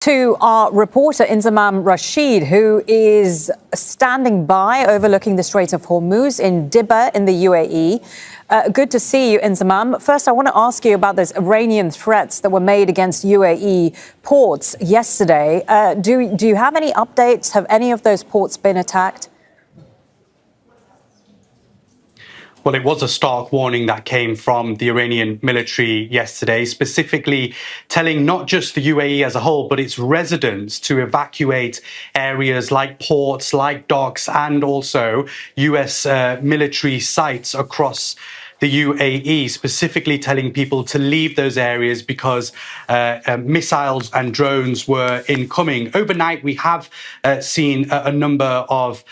To our reporter Inzamam Rashid, who is standing by overlooking the Strait of Hormuz in Dibba in the UAE. Good to see you, Inzamam. First, I want to ask you about those Iranian threats that were made against UAE ports yesterday. Do you have any updates? Have any of those ports been attacked? Well, it was a stark warning that came from the Iranian military yesterday, specifically telling not just the UAE as a whole, but its residents to evacuate areas like ports, like docks, and also US military sites across the UAE, specifically telling people to leave those areas because missiles and drones were incoming. Overnight, we have seen a number of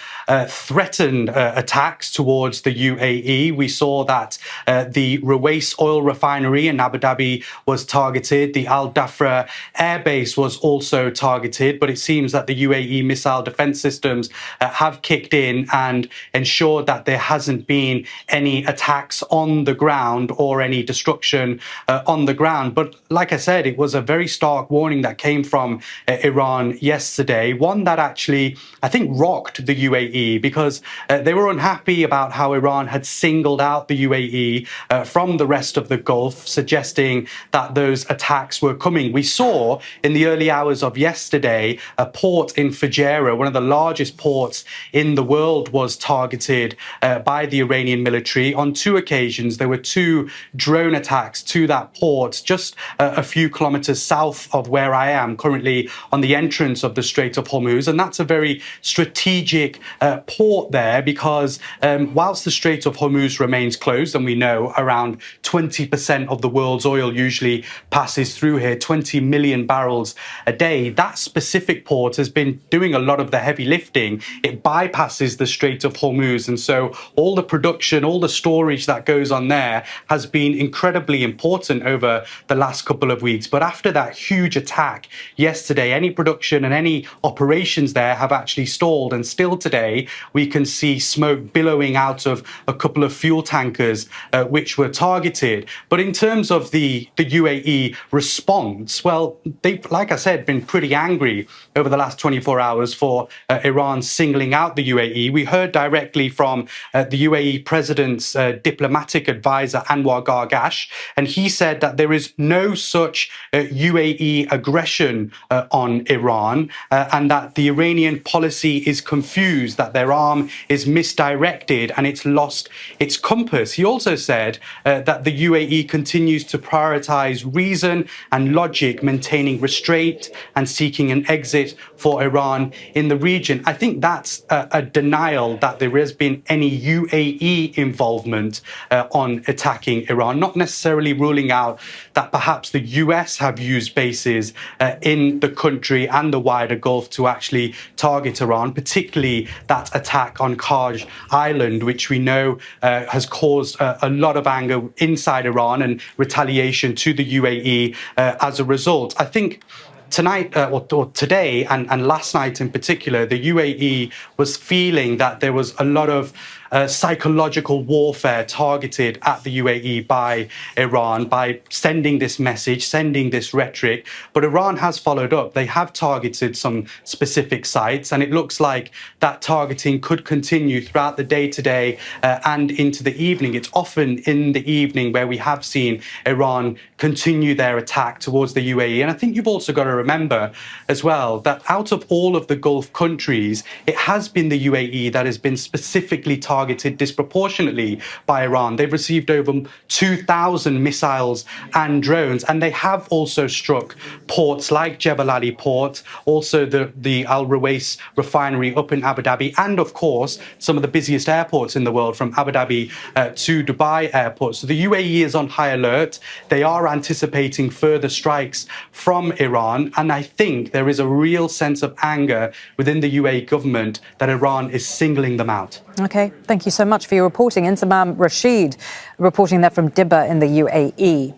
threatened attacks towards the UAE. We saw that the Ruwais oil refinery in Abu Dhabi was targeted. The Al Dhafra air base was also targeted, but it seems that the UAE missile defense systems have kicked in and ensured that there hasn't been any attacks on the ground or any destruction on the ground. But like I said, it was a very stark warning that came from Iran yesterday, one that actually, I think, rocked the UAE because they were unhappy about how Iran had singled out the UAE from the rest of the Gulf, suggesting that those attacks were coming. We saw in the early hours of yesterday a port in Fujairah, one of the largest ports in the world, was targeted by the Iranian military. On two occasions, there were two drone attacks to that port just a few kilometers south of where I am currently on the entrance of the Strait of Hormuz. And that's a very strategic port there because whilst the Strait of Hormuz remains closed, and we know around 20% of the world's oil usually passes through here, 20 million barrels a day, that specific port has been doing a lot of the heavy lifting. It bypasses the Strait of Hormuz. And so all the production, all the storage that goes on there has been incredibly important over the last couple of weeks. But after that huge attack yesterday, any production and any operations there have actually stalled. And still today, we can see smoke billowing out of a couple of fuel tankers which were targeted. But in terms of the UAE response, well, they've, like I said, been pretty angry over the last 24 hours for Iran singling out the UAE. We heard directly from the UAE president's diplomatic advisor, Anwar Gargash, and he said that there is no such UAE aggression on Iran and that the Iranian policy is confused, that their arm is misdirected and it's lost its compass. He also said that the UAE continues to prioritize reason and logic, maintaining restraint and seeking an exit for Iran in the region. I think that's a denial that there has been any UAE involvement on attacking Iran, not necessarily ruling out that perhaps the US have used bases in the country and the wider Gulf to actually target Iran, particularly that attack on Kaj Island, which we know has caused a lot of anger inside Iran and retaliation to the UAE as a result. I think tonight or today and last night in particular, the UAE was feeling that there was a lot of psychological warfare targeted at the UAE by Iran by sending this message, sending this rhetoric. But Iran has followed up. They have targeted some specific sites, and it looks like that targeting could continue throughout the day today and into the evening. It's often in the evening where we have seen Iran continue their attack towards the UAE. And I think you've also got to remember as well that out of all of the Gulf countries, it has been the UAE that has been specifically targeted disproportionately by Iran. They've received over 2,000 missiles and drones, and they have also struck ports like Jebel Ali port, also the Al Ruwais refinery up in Abu Dhabi, and of course some of the busiest airports in the world, from Abu Dhabi to Dubai airport. So the UAE is on high alert. They are anticipating further strikes from Iran, and I think there is a real sense of anger within the UAE government that Iran is singling them out. Okay, thank you so much for your reporting. Inzamam Rashid reporting that from Dibba in the UAE.